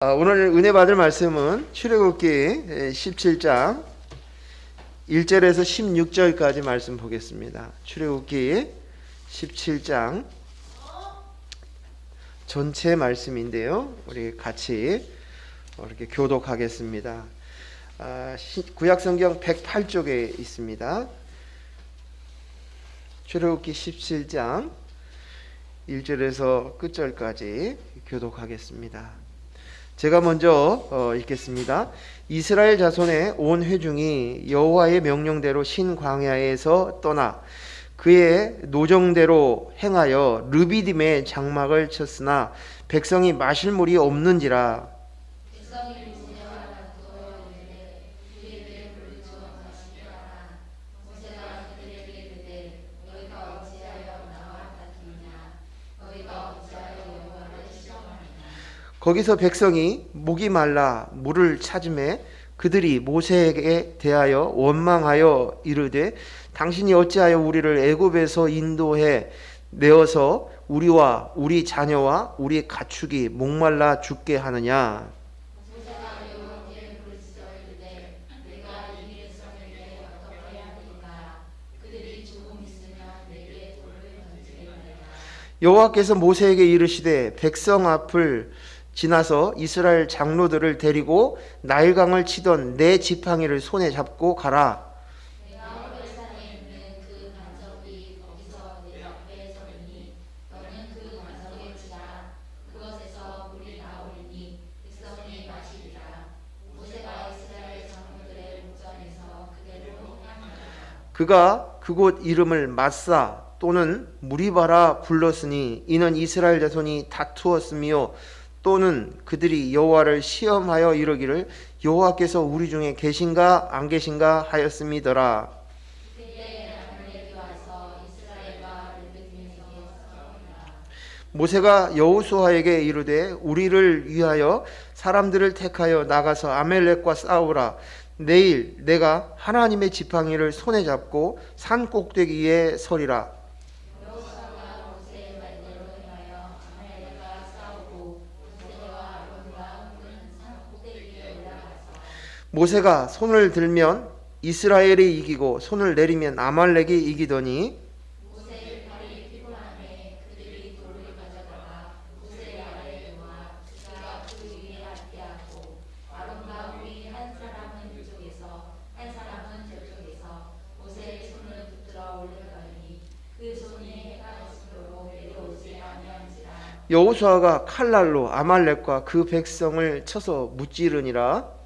오늘 은혜 받을 말씀은 출애굽기 17장 1절에서 16절까지 말씀 보겠습니다. 출애굽기 17장 전체 말씀인데요. 우리 같이 이렇게 교독하겠습니다. 구약성경 108쪽에 있습니다. 출애굽기 17장 1절에서 끝절까지 교독하겠습니다. 제가 먼저 읽겠습니다. 이스라엘 자손의 온 회중이 여호와의 명령대로 신광야에서 떠나 그의 노정대로 행하여 르비딤에 장막을 쳤으나 백성이 마실 물이 없는지라. 거기서 백성이 목이 말라 물을 찾음에 그들이 모세에게 대하여 원망하여 이르되 당신이 어찌하여 우리를 애굽에서 인도해 내어서 우리와 우리 자녀와 우리 가축이 목말라 죽게 하느냐. 여호와께서 모세에게 이르시되 백성 앞을 지나서 이스라엘 장로들을 데리고 나일강을 치던 네 지팡이를 손에 잡고 가라. 그가 그곳 이름을 마사 또는 무리바라 불렀으니 이는 이스라엘 자손이 다투었으며 또는 그들이 여호와를 시험하여 이르기를 여호와께서 우리 중에 계신가 안 계신가 하였음이더라. 모세가 여호수아에게 이르되 우리를 위하여 사람들을 택하여 나가서 아말렉과 싸우라. 내일 내가 하나님의 지팡이를 손에 잡고 산 꼭대기에 서리라. 모세가 손을 들면 이스라엘이 이기고 손을 내리면 아말렉이 이기더니 여호수아가 칼날로 아말렉과 그 백성을 쳐서 무찌르니라.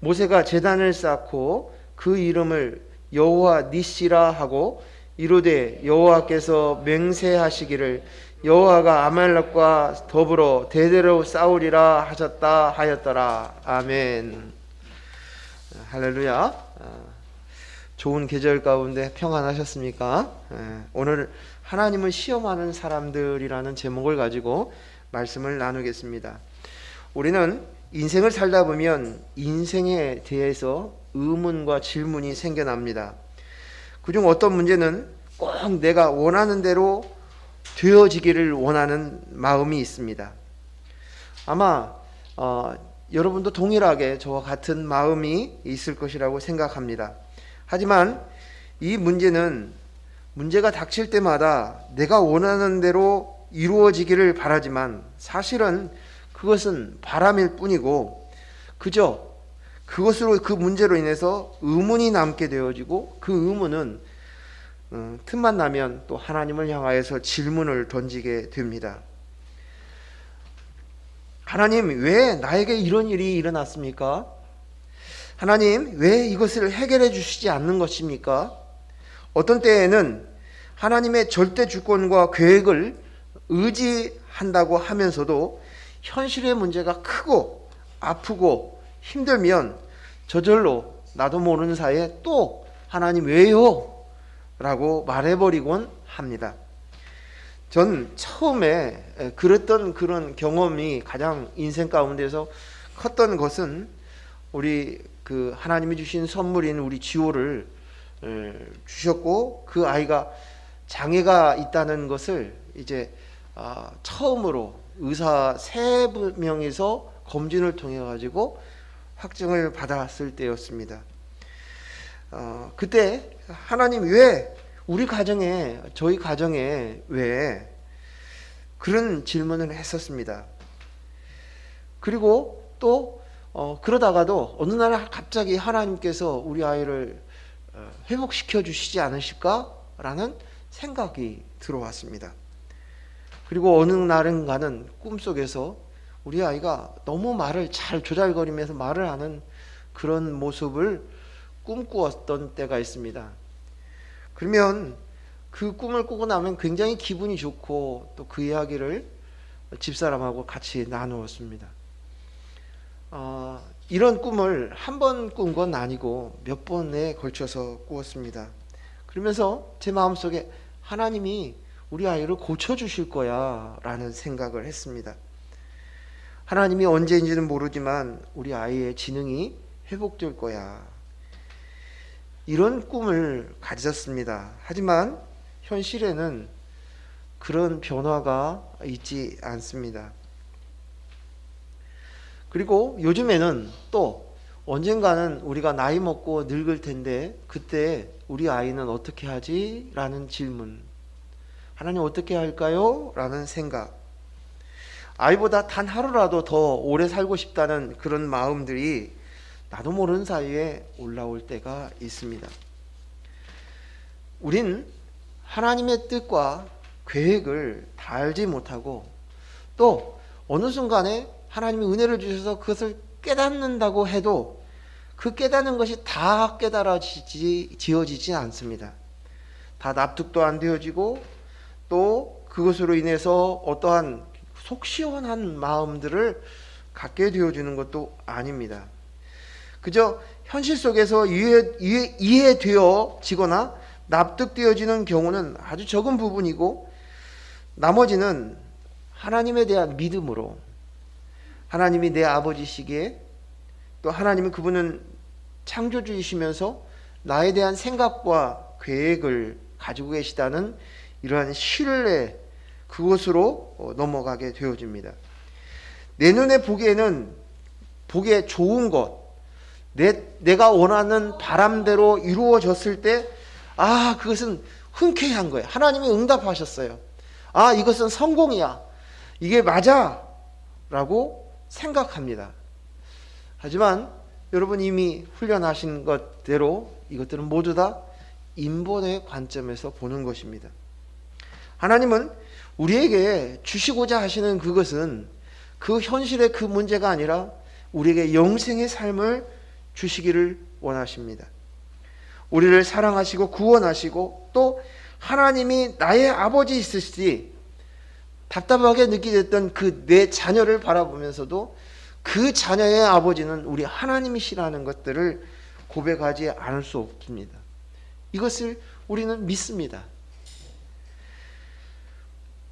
모세가 제단을 쌓고 그 이름을 여호와 니시라 하고 이르되 여호와께서 맹세하시기를 여호와가 아말렉과 더불어 대대로 싸우리라 하셨다 하였더라. 아멘. 할렐루야. 좋은 계절 가운데 평안하셨습니까? 오늘 하나님을 시험하는 사람들이라는 제목을 가지고 말씀을 나누겠습니다. 우리는 인생을 살다 보면 인생에 대해서 의문과 질문이 생겨납니다. 그중 어떤 문제는 꼭 내가 원하는 대로 되어지기를 원하는 마음이 있습니다. 아마 여러분도 동일하게 저와 같은 마음이 있을 것이라고 생각합니다. 하지만 이 문제가 닥칠 때마다 내가 원하는 대로 이루어지기를 바라지만 사실은 그것은 바람일 뿐이고 그저 그것으로 그 문제로 인해서 의문이 남게 되어지고 그 의문은 틈만 나면 또 하나님을 향하여서 질문을 던지게 됩니다. 하나님, 왜 나에게 이런 일이 일어났습니까? 하나님, 왜 이것을 해결해 주시지 않는 것입니까? 어떤 때에는 하나님의 절대 주권과 계획을 의지한다고 하면서도 현실의 문제가 크고 아프고 힘들면 저절로 나도 모르는 사이에 또 하나님 왜요? 라고 말해버리곤 합니다. 전 처음에 그랬던 그런 경험이 가장 인생 가운데서 컸던 것은 우리 그 하나님이 주신 선물인 우리 지호를 주셨고, 그 아이가 장애가 있다는 것을 이제 처음으로 의사 3명이서 검진을 통해 가지고 확증을 받았을 때였습니다. 그때 하나님 왜 우리 가정에, 저희 가정에 왜 그런 질문을 했었습니다. 그리고 또 그러다가도 어느 날 갑자기 하나님께서 우리 아이를 회복시켜 주시지 않으실까라는 생각이 들어왔습니다. 그리고 어느 날인가는 꿈속에서 우리 아이가 너무 말을 잘 조잘거리면서 말을 하는 그런 모습을 꿈꾸었던 때가 있습니다. 그러면 그 꿈을 꾸고 나면 굉장히 기분이 좋고 또 그 이야기를 집사람하고 같이 나누었습니다. 이런 꿈을 한 번 꾼 건 아니고 몇 번에 걸쳐서 꾸었습니다. 그러면서 제 마음속에 하나님이 우리 아이를 고쳐주실 거야 라는 생각을 했습니다. 하나님이 언제인지는 모르지만 우리 아이의 지능이 회복될 거야, 이런 꿈을 가졌습니다. 하지만 현실에는 그런 변화가 있지 않습니다. 그리고 요즘에는 또 언젠가는 우리가 나이 먹고 늙을 텐데 그때 우리 아이는 어떻게 하지? 라는 질문, 하나님 어떻게 할까요? 라는 생각, 아이보다 단 하루라도 더 오래 살고 싶다는 그런 마음들이 나도 모르는 사이에 올라올 때가 있습니다. 우린 하나님의 뜻과 계획을 다 알지 못하고 또 어느 순간에 하나님이 은혜를 주셔서 그것을 깨닫는다고 해도 그 깨닫는 것이 다 지어지지 않습니다. 다 납득도 안 되어지고 또 그것으로 인해서 어떠한 속 시원한 마음들을 갖게 되어주는 것도 아닙니다. 그저 현실 속에서 이해되어지거나 납득되어지는 경우는 아주 적은 부분이고, 나머지는 하나님에 대한 믿음으로, 하나님이 내 아버지시기에 또 하나님은 그분은 창조주이시면서 나에 대한 생각과 계획을 가지고 계시다는 이러한 신뢰, 그것으로 넘어가게 되어집니다. 내 눈에 보기에는 보기에 좋은 것, 내가 원하는 바람대로 이루어졌을 때 그것은 흔쾌한 거예요. 하나님이 응답하셨어요. 이것은 성공이야, 이게 맞아 라고 생각합니다. 하지만 여러분 이미 훈련하신 것대로 이것들은 모두 다 인본의 관점에서 보는 것입니다. 하나님은 우리에게 주시고자 하시는 그것은 그 현실의 그 문제가 아니라 우리에게 영생의 삶을 주시기를 원하십니다. 우리를 사랑하시고 구원하시고 또 하나님이 나의 아버지 있으시지 답답하게 느끼던 그 내 자녀를 바라보면서도 그 자녀의 아버지는 우리 하나님이시라는 것들을 고백하지 않을 수 없습니다. 이것을 우리는 믿습니다.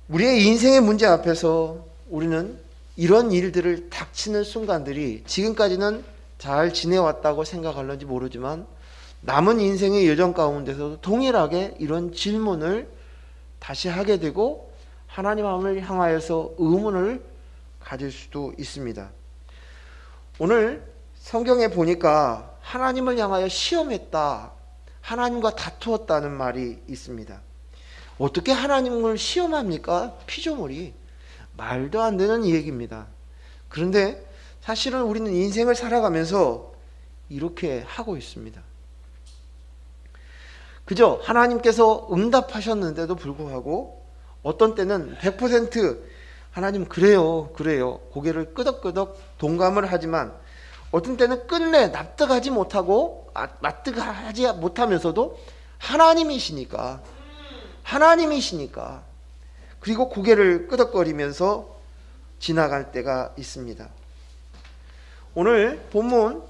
우리의 인생의 문제 앞에서 우리는 이런 일들을 닥치는 순간들이 지금까지는 잘 지내왔다고 생각할런지 모르지만 남은 인생의 여정 가운데서도 동일하게 이런 질문을 다시 하게 되고 하나님을 향하여서 의문을 가질 수도 있습니다. 오늘 성경에 보니까 하나님을 향하여 시험했다, 하나님과 다투었다는 말이 있습니다. 어떻게 하나님을 시험합니까? 피조물이. 말도 안 되는 얘기입니다. 그런데 사실은 우리는 인생을 살아가면서 이렇게 하고 있습니다. 그저 하나님께서 응답하셨는데도 불구하고 어떤 때는 100% 하나님 그래요 고개를 끄덕끄덕 동감을 하지만 어떤 때는 끝내 납득하지 못하고 납득하지 못하면서도 하나님이시니까 그리고 고개를 끄덕거리면서 지나갈 때가 있습니다. 오늘 본문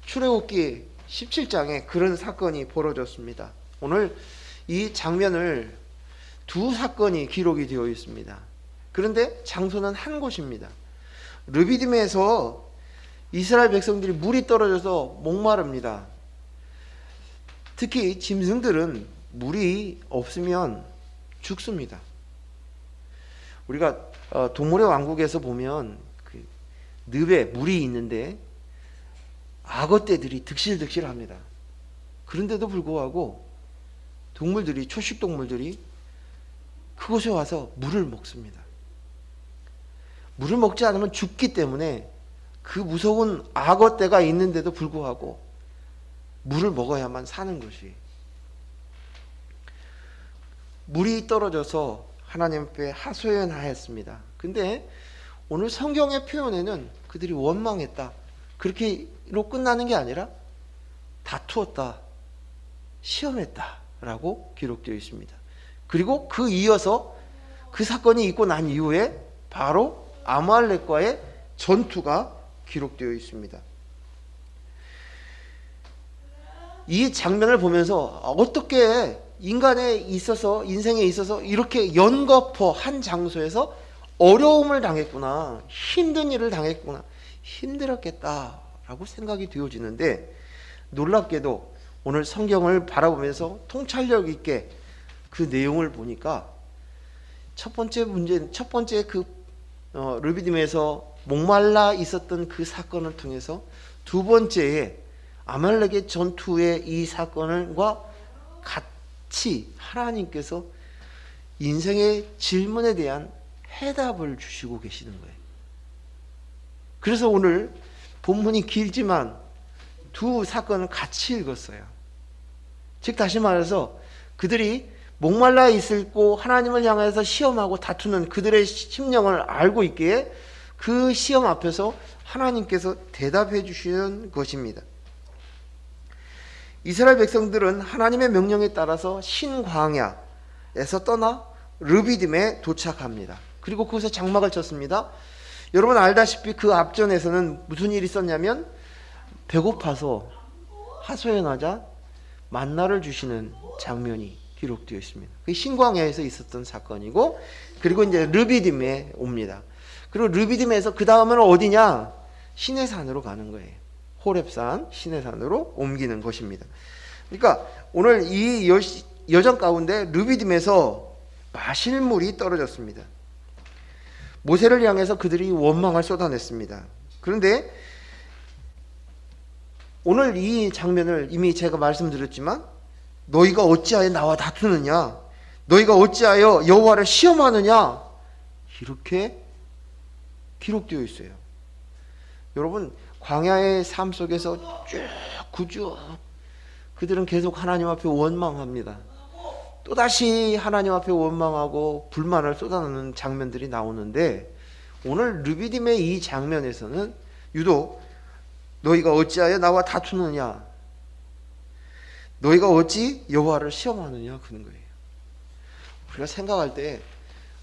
출애굽기 17장에 그런 사건이 벌어졌습니다. 오늘 이 장면을 두 사건이 기록이 되어 있습니다. 그런데 장소는 한 곳입니다. 르비딤에서 이스라엘 백성들이 물이 떨어져서 목마릅니다. 특히 짐승들은 물이 없으면 죽습니다. 우리가 동물의 왕국에서 보면 그 늪에 물이 있는데 악어떼들이 득실득실합니다. 그런데도 불구하고 동물들이, 초식 동물들이 그곳에 와서 물을 먹습니다. 물을 먹지 않으면 죽기 때문에 그 무서운 악어떼가 있는데도 불구하고 물을 먹어야만 사는 것이, 물이 떨어져서 하나님 앞에 하소연하였습니다. 근데 오늘 성경의 표현에는 그들이 원망했다, 그렇게로 끝나는 게 아니라 다투었다, 시험했다 라고 기록되어 있습니다. 그리고 그 이어서 그 사건이 있고 난 이후에 바로 아말렉과의 전투가 기록되어 있습니다. 이 장면을 보면서 어떻게 인간에 있어서, 인생에 있어서 이렇게 연거푸 한 장소에서 어려움을 당했구나, 힘든 일을 당했구나, 힘들었겠다라고 생각이 되어지는데, 놀랍게도 오늘 성경을 바라보면서 통찰력 있게 그 내용을 보니까 첫 번째 그 르비딤에서 목말라 있었던 그 사건을 통해서 두 번째에 아말렉의 전투의 이 사건과 같이 하나님께서 인생의 질문에 대한 해답을 주시고 계시는 거예요. 그래서 오늘 본문이 길지만 두 사건을 같이 읽었어요. 즉 다시 말해서 그들이 목말라 있고 하나님을 향해서 시험하고 다투는 그들의 심령을 알고 있기에 그 시험 앞에서 하나님께서 대답해 주시는 것입니다. 이스라엘 백성들은 하나님의 명령에 따라서 신광야에서 떠나 르비딤에 도착합니다. 그리고 그곳에 장막을 쳤습니다. 여러분 알다시피 그 앞전에서는 무슨 일이 있었냐면 배고파서 하소연하자 만나를 주시는 장면이 기록되어 있습니다. 그게 신광야에서 있었던 사건이고, 그리고 이제 르비딤에 옵니다. 그리고 르비딤에서 그 다음은 어디냐? 시내산으로 가는 거예요. 호렙산 시내산으로 옮기는 것입니다. 그러니까 오늘 이 여정 가운데 르비딤에서 마실 물이 떨어졌습니다. 모세를 향해서 그들이 원망을 쏟아냈습니다. 그런데 오늘 이 장면을 이미 제가 말씀드렸지만, 너희가 어찌하여 나와 다투느냐, 너희가 어찌하여 여호와를 시험하느냐, 이렇게 기록되어 있어요. 여러분 광야의 삶 속에서 쭉 그들은 계속 하나님 앞에 원망합니다. 또다시 하나님 앞에 원망하고 불만을 쏟아내는 장면들이 나오는데, 오늘 르비딤의 이 장면에서는 유독 너희가 어찌하여 나와 다투느냐, 너희가 어찌 여호와를 시험하느냐 그런 거예요. 우리가 생각할 때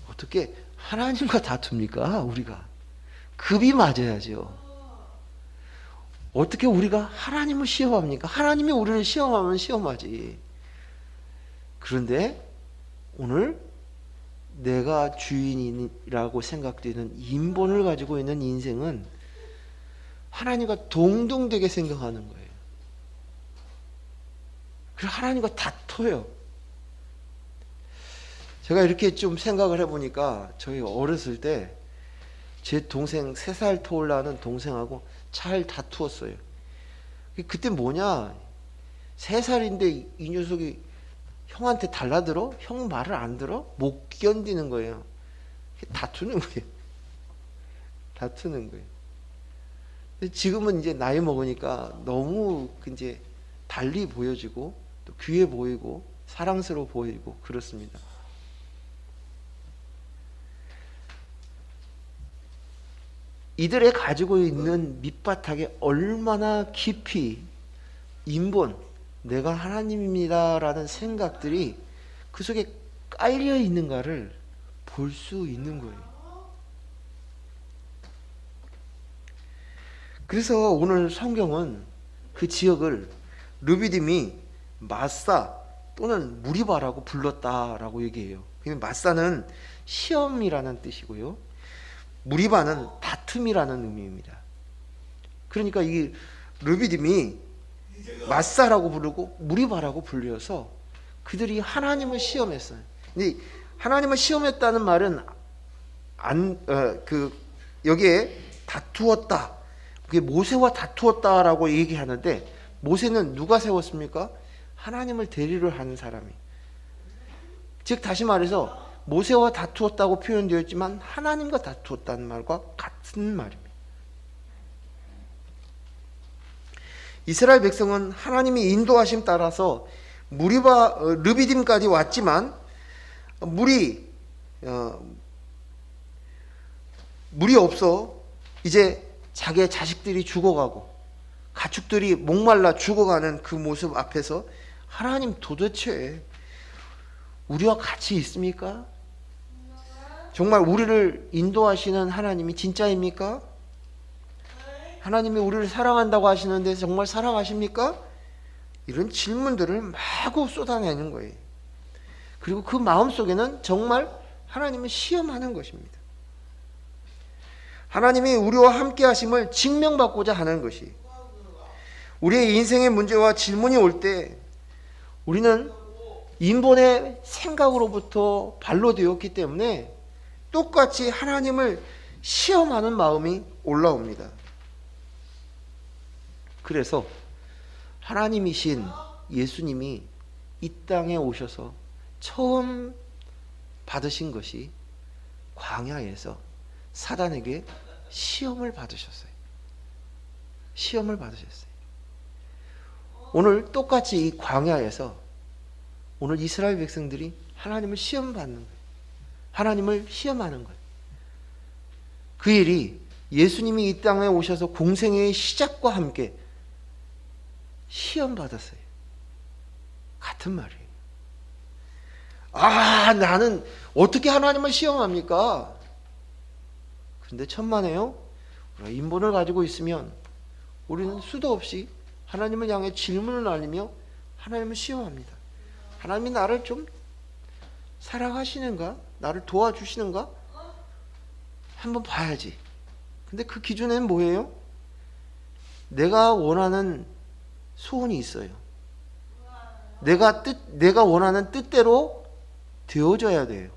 어떻게 하나님과 다툽니까? 우리가 급이 맞아야죠. 어떻게 우리가 하나님을 시험합니까? 하나님이 우리를 시험하면 시험하지. 그런데 오늘 내가 주인이라고 생각되는 인본을 가지고 있는 인생은 하나님과 동등되게 생각하는 거예요. 그래서 하나님과 다퉈요. 제가 이렇게 좀 생각을 해보니까 저희 어렸을 때 제 동생 3살 터올라는 동생하고 잘 다투었어요. 그때 뭐냐, 3살인데 이 녀석이 형한테 달라들어? 형 말을 안 들어? 못 견디는 거예요. 다투는 거예요. 다투는 거예요. 근데 지금은 이제 나이 먹으니까 너무 이제 달리 보여지고 또 귀해 보이고 사랑스러워 보이고 그렇습니다. 이들의 가지고 있는 밑바닥에 얼마나 깊이 인본, 내가 하나님입니다라는 생각들이 그 속에 깔려 있는가를 볼 수 있는 거예요. 그래서 오늘 성경은 그 지역을 르비딤이 마사 또는 무리바라고 불렀다라고 얘기해요. 마사는 시험이라는 뜻이고요, 무리바는 다툼이라는 의미입니다. 그러니까 이 르비딤이 마사라고 부르고 무리바라고 불려서 그들이 하나님을 시험했어요. 근데 하나님을 시험했다는 말은 여기에 다투었다. 그게 모세와 다투었다라고 얘기하는데, 모세는 누가 세웠습니까? 하나님을 대리를 하는 사람이. 즉 다시 말해서 모세와 다투었다고 표현되었지만 하나님과 다투었다는 말과 같은 말입니다. 이스라엘 백성은 하나님이 인도하심 따라서 르비딤까지 왔지만 물이 없어 이제 자기의 자식들이 죽어가고 가축들이 목말라 죽어가는 그 모습 앞에서 하나님 도대체 우리와 같이 있습니까? 정말 우리를 인도하시는 하나님이 진짜입니까? 하나님이 우리를 사랑한다고 하시는데 정말 사랑하십니까? 이런 질문들을 마구 쏟아내는 거예요. 그리고 그 마음속에는 정말 하나님을 시험하는 것입니다. 하나님이 우리와 함께 하심을 증명받고자 하는 것이, 우리의 인생의 문제와 질문이 올 때 우리는 인본의 생각으로부터 발로 되었기 때문에 똑같이 하나님을 시험하는 마음이 올라옵니다. 그래서 하나님이신 예수님이 이 땅에 오셔서 처음 받으신 것이 광야에서 사단에게 시험을 받으셨어요. 시험을 받으셨어요. 오늘 똑같이 이 광야에서 오늘 이스라엘 백성들이 하나님을 시험받는 거예요. 하나님을 시험하는 거예요. 그 일이 예수님이 이 땅에 오셔서 공생애의 시작과 함께 시험받았어요. 같은 말이에요. 나는 어떻게 하나님을 시험합니까? 근데 천만에요. 우리가 인본을 가지고 있으면 우리는 수도 없이 하나님을 향해 질문을 날리며 하나님을 시험합니다. 하나님이 나를 좀 사랑하시는가? 나를 도와주시는가? 한번 봐야지. 근데 그 기준에는 뭐예요? 내가 원하는 소원이 있어요. 내가 원하는 뜻대로 되어져야 돼요.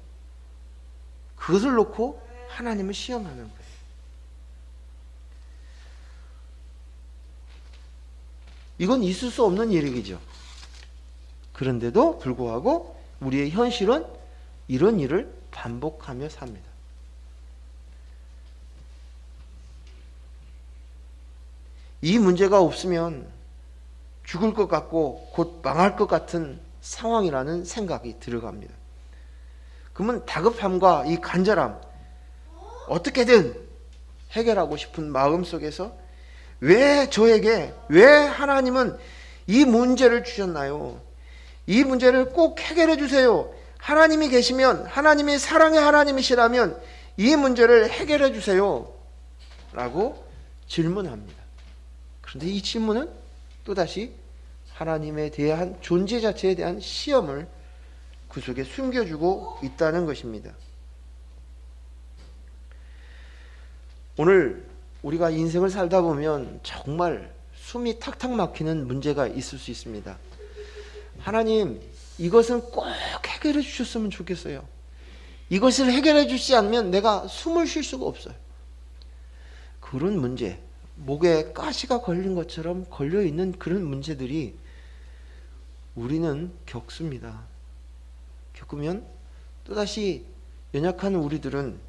그것을 놓고 하나님을 시험하는 거예요. 이건 있을 수 없는 일이죠. 그런데도 불구하고 우리의 현실은 이런 일을 반복하며 삽니다. 이 문제가 없으면 죽을 것 같고 곧 망할 것 같은 상황이라는 생각이 들어갑니다. 그러면 다급함과 이 간절함, 어떻게든 해결하고 싶은 마음 속에서 왜 하나님은 이 문제를 주셨나요? 이 문제를 꼭 해결해 주세요. 하나님이 계시면, 하나님이 사랑의 하나님이시라면 이 문제를 해결해 주세요 라고 질문합니다. 그런데 이 질문은 또다시 하나님에 대한 존재 자체에 대한 시험을 그 속에 숨겨주고 있다는 것입니다. 오늘 우리가 인생을 살다 보면 정말 숨이 탁탁 막히는 문제가 있을 수 있습니다. 하나님, 이것은 꼭 해결해 주셨으면 좋겠어요. 이것을 해결해 주시지 않으면 내가 숨을 쉴 수가 없어요. 그런 문제, 목에 가시가 걸린 것처럼 걸려있는 그런 문제들이 우리는 겪습니다. 겪으면 또다시 연약한 우리들은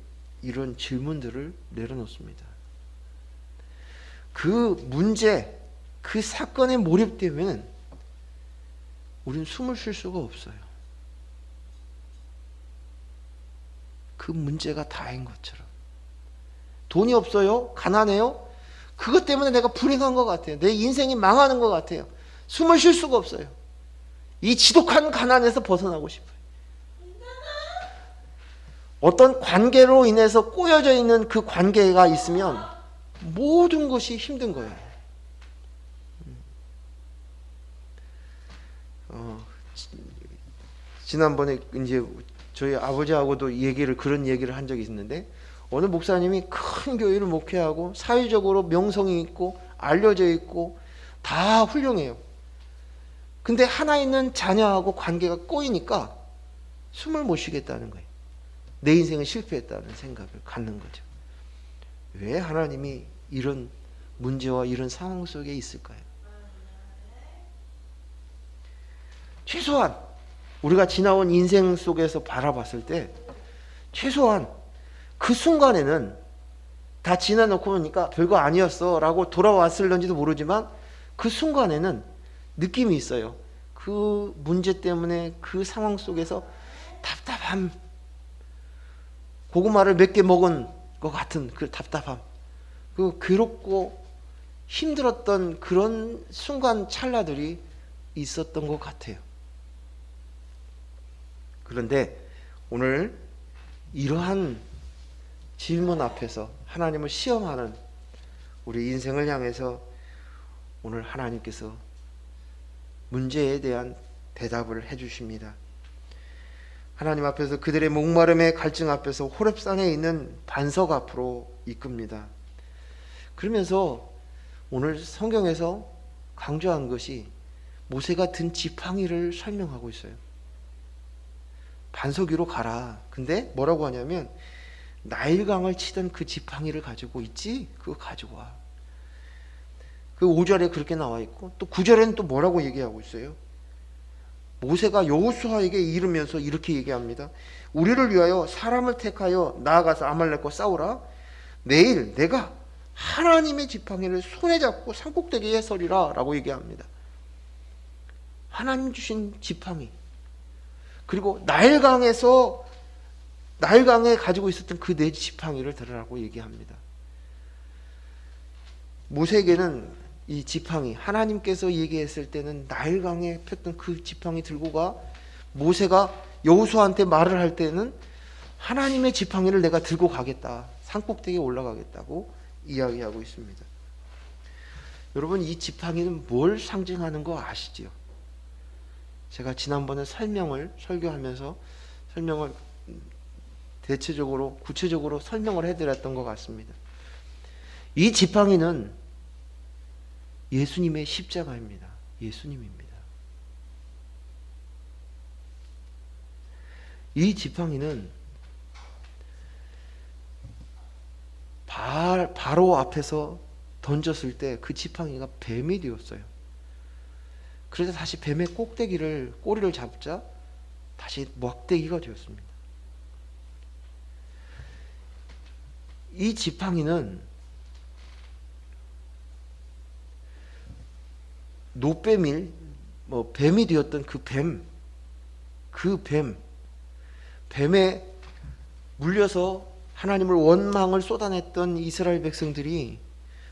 이런 질문들을 내려놓습니다. 그 문제, 그 사건에 몰입되면 우리는 숨을 쉴 수가 없어요. 그 문제가 다인 것처럼. 돈이 없어요? 가난해요? 그것 때문에 내가 불행한 것 같아요. 내 인생이 망하는 것 같아요. 숨을 쉴 수가 없어요. 이 지독한 가난에서 벗어나고 싶어요. 어떤 관계로 인해서 꼬여져 있는 그 관계가 있으면 모든 것이 힘든 거예요. 지난번에 이제 저희 아버지하고도 그런 얘기를 한 적이 있는데, 어느 목사님이 큰 교회를 목회하고 사회적으로 명성이 있고 알려져 있고 다 훌륭해요. 근데 하나 있는 자녀하고 관계가 꼬이니까 숨을 못 쉬겠다는 거예요. 내 인생은 실패했다는 생각을 갖는 거죠. 왜 하나님이 이런 문제와 이런 상황 속에 있을까요? 최소한 우리가 지나온 인생 속에서 바라봤을 때 최소한 그 순간에는 다 지나놓고 보니까 별거 아니었어 라고 돌아왔을런지도 모르지만 그 순간에는 느낌이 있어요. 그 문제 때문에 그 상황 속에서 답답함, 고구마를 몇 개 먹은 것 같은 그 답답함, 그 괴롭고 힘들었던 그런 순간 찰나들이 있었던 것 같아요. 그런데 오늘 이러한 질문 앞에서 하나님을 시험하는 우리 인생을 향해서 오늘 하나님께서 문제에 대한 대답을 해주십니다. 하나님 앞에서 그들의 목마름의 갈증 앞에서 호렙산에 있는 반석 앞으로 이끕니다. 그러면서 오늘 성경에서 강조한 것이 모세가 든 지팡이를 설명하고 있어요. 반석 위로 가라. 근데 뭐라고 하냐면 나일강을 치던 그 지팡이를 가지고 있지? 그거 가지고 와. 그 5절에 그렇게 나와 있고 또 9절에는 또 뭐라고 얘기하고 있어요? 모세가 여호수아에게 이르면서 이렇게 얘기합니다. 우리를 위하여 사람을 택하여 나아가서 아말렉과 싸우라. 내일 내가 하나님의 지팡이를 손에 잡고 산꼭대기에 서리라 라고 얘기합니다. 하나님 주신 지팡이, 그리고 나일강에 가지고 있었던 그 네 지팡이를 들으라고 얘기합니다. 모세에게는 이 지팡이, 하나님께서 얘기했을 때는 나일강에 폈던 그 지팡이 들고 가, 모세가 여호수아한테 말을 할 때는 하나님의 지팡이를 내가 들고 가겠다, 산꼭대기에 올라가겠다고 이야기하고 있습니다. 여러분, 이 지팡이는 뭘 상징하는 거 아시죠? 제가 지난번에 설교하면서 설명을 대체적으로 구체적으로 설명을 해드렸던 것 같습니다. 이 지팡이는 예수님의 십자가입니다. 예수님입니다. 이 지팡이는 바로 앞에서 던졌을 때 그 지팡이가 뱀이 되었어요. 그래서 다시 뱀의 꼬리를 잡자 다시 막대기가 되었습니다. 이 지팡이는 노뱀이 뱀이 되었던 뱀에 물려서 하나님을 원망을 쏟아냈던 이스라엘 백성들을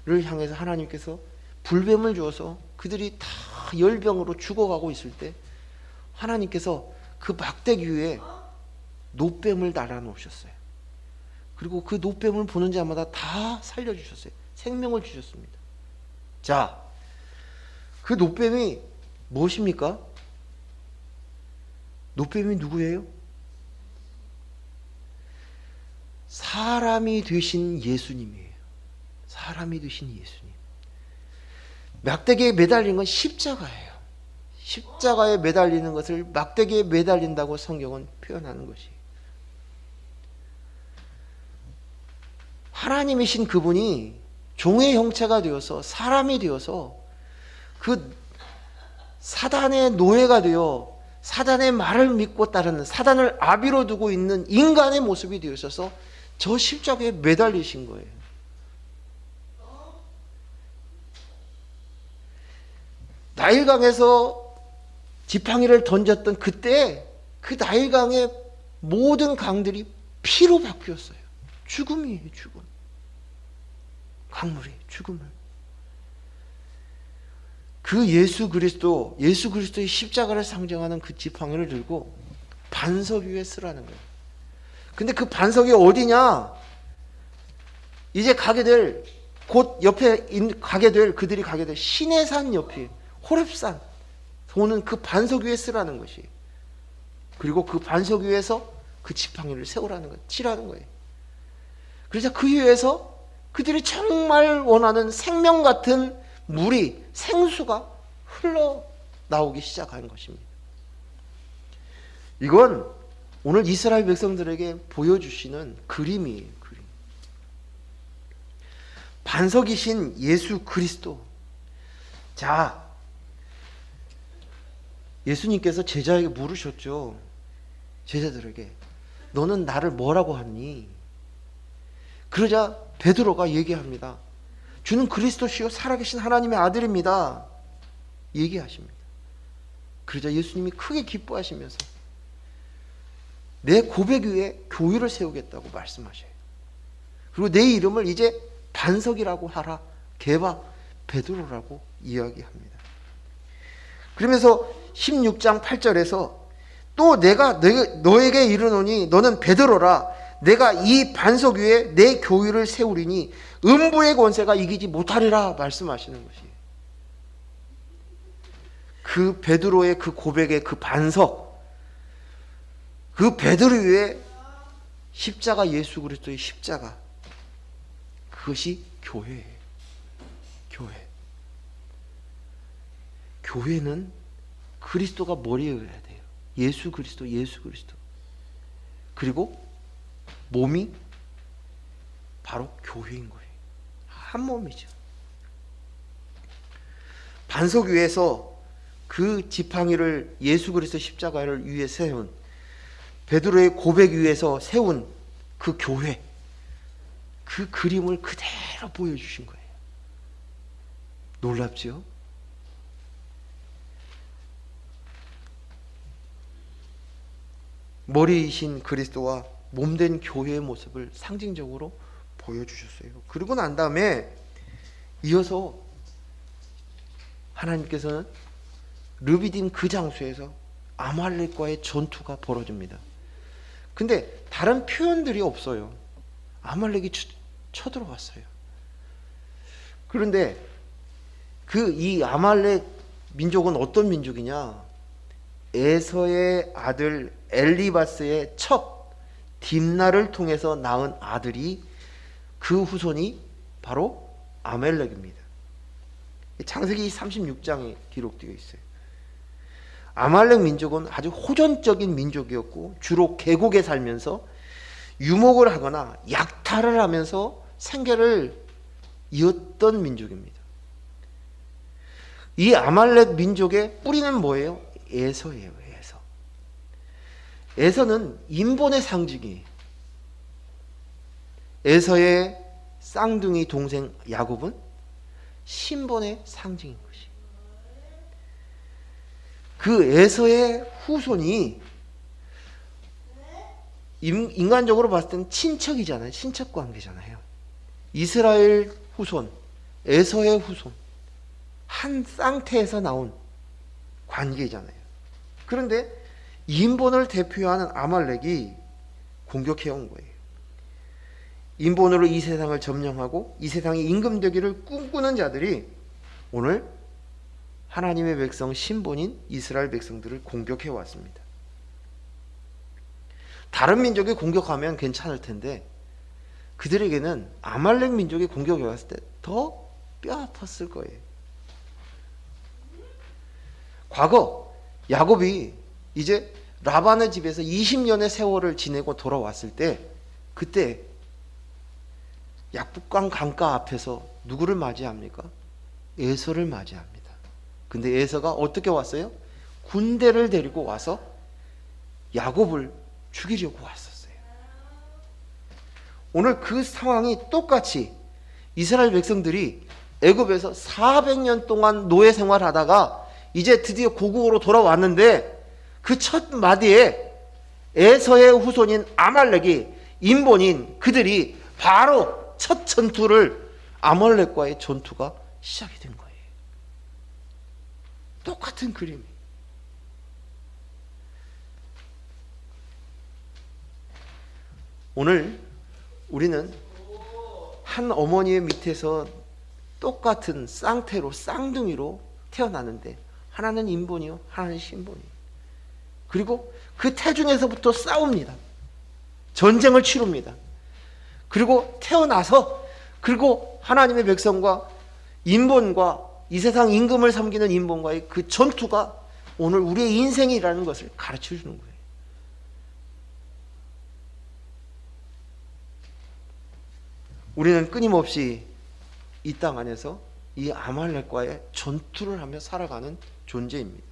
향해서 하나님께서 불뱀을 주어서 그들이 다 열병으로 죽어가고 있을 때 하나님께서 그 막대기 위에 노뱀을 달아놓으셨어요. 그리고 그 노뱀을 보는 자마다 다 살려주셨어요. 생명을 주셨습니다. 자, 그 노뱀이 무엇입니까? 노뱀이 누구예요? 사람이 되신 예수님이에요. 사람이 되신 예수님. 막대기에 매달린 건 십자가예요. 십자가에 매달리는 것을 막대기에 매달린다고 성경은 표현하는 것이. 하나님이신 그분이 종의 형체가 되어서 사람이 되어서 그 사단의 노예가 되어 사단의 말을 믿고 따르는, 사단을 아비로 두고 있는 인간의 모습이 되어서 저 십자가에 매달리신 거예요. 나일강에서 지팡이를 던졌던 그때 그 나일강의 모든 강들이 피로 바뀌었어요. 죽음이에요, 죽음. 강물이 죽음을. 그 예수 그리스도의 십자가를 상징하는 그 지팡이를 들고 반석 위에 쓰라는 거예요. 근데 그 반석이 어디냐? 이제 그들이 가게 될 시내산 옆이 호렙산 오는 그 반석 위에 쓰라는 것이. 그리고 그 반석 위에서 그 지팡이를 세우라는 거예요. 치라는 거예요. 그래서 그 위에서 그들이 정말 원하는 생명 같은 물이, 생수가 흘러나오기 시작한 것입니다. 이건 오늘 이스라엘 백성들에게 보여주시는 그림이에요. 그림. 반석이신 예수 그리스도. 자, 예수님께서 제자에게 물으셨죠. 제자들에게 너는 나를 뭐라고 하니? 그러자 베드로가 얘기합니다. 주는 그리스도시요 살아계신 하나님의 아들입니다. 얘기하십니다. 그러자 예수님이 크게 기뻐하시면서 내 고백 위에 교회를 세우겠다고 말씀하셔요. 그리고 내 이름을 이제 반석이라고 하라. 게바 베드로라고 이야기합니다. 그러면서 16장 8절에서 또 내가 너에게 이르노니 너는 베드로라. 내가 이 반석 위에 내 교회를 세우리니 음부의 권세가 이기지 못하리라 말씀하시는 것이에요. 그 베드로의 그 고백의 그 반석, 그 베드로 위에 십자가, 예수 그리스도의 십자가, 그것이 교회예요. 교회. 교회는 그리스도가 머리여야 돼요. 예수 그리스도, 예수 그리스도. 그리고 몸이 바로 교회인 거예요. 한 몸이죠. 반석 위에서 그 지팡이를, 예수 그리스도 십자가를 위에 세운, 베드로의 고백 위에서 세운 그 교회, 그 그림을 그대로 보여주신 거예요. 놀랍죠? 머리이신 그리스도와 몸된 교회의 모습을 상징적으로 보여주셨어요. 그리고 난 다음에 이어서 하나님께서는 르비딤 그 장소에서 아말렉과의 전투가 벌어집니다. 근데 다른 표현들이 없어요. 아말렉이 쳐들어왔어요. 그런데 이 아말렉 민족은 어떤 민족이냐? 에서의 아들 엘리바스의 첫 딥나를 통해서 낳은 아들이, 그 후손이 바로 아말렉입니다. 창세기 36장에 기록되어 있어요. 아말렉 민족은 아주 호전적인 민족이었고 주로 계곡에 살면서 유목을 하거나 약탈을 하면서 생계를 이었던 민족입니다. 이 아말렉 민족의 뿌리는 뭐예요? 에서예요. 에서. 에서는 인본의 상징이에요. 에서의 쌍둥이 동생 야곱은 신본의 상징인 것이. 그 에서의 후손이 인간적으로 봤을 때는 친척이잖아요. 친척 관계잖아요. 이스라엘 후손, 에서의 후손, 한 쌍태에서 나온 관계잖아요. 그런데 인본을 대표하는 아말렉이 공격해온 거예요. 인본으로 이 세상을 점령하고 이 세상의 임금 되기를 꿈꾸는 자들이 오늘 하나님의 백성 신본인 이스라엘 백성들을 공격해 왔습니다. 다른 민족이 공격하면 괜찮을 텐데 그들에게는 아말렉 민족이 공격해 왔을 때 더 뼈 아팠을 거예요. 과거 야곱이 이제 라반의 집에서 20년의 세월을 지내고 돌아왔을 때, 그때 약북강 강가 앞에서 누구를 맞이합니까? 에서를 맞이합니다. 근데 에서가 어떻게 왔어요? 군대를 데리고 와서 야곱을 죽이려고 왔었어요. 오늘 그 상황이 똑같이 이스라엘 백성들이 애굽에서 400년 동안 노예 생활하다가 이제 드디어 고국으로 돌아왔는데 그 첫 마디에 에서의 후손인 아말렉이, 인본인 그들이 바로 첫 전투를, 아말렉과의 전투가 시작이 된 거예요. 똑같은 그림이. 오늘 우리는 한 어머니의 밑에서 똑같은 쌍태로, 쌍둥이로 태어나는데 하나는 인본이요, 하나는 신본이요. 그리고 그 태중에서부터 싸웁니다. 전쟁을 치릅니다. 그리고 태어나서 그리고 하나님의 백성과 인본과 이 세상 임금을 섬기는 인본과의 그 전투가 오늘 우리의 인생이라는 것을 가르쳐 주는 거예요. 우리는 끊임없이 이 땅 안에서 이 아말렉과의 전투를 하며 살아가는 존재입니다.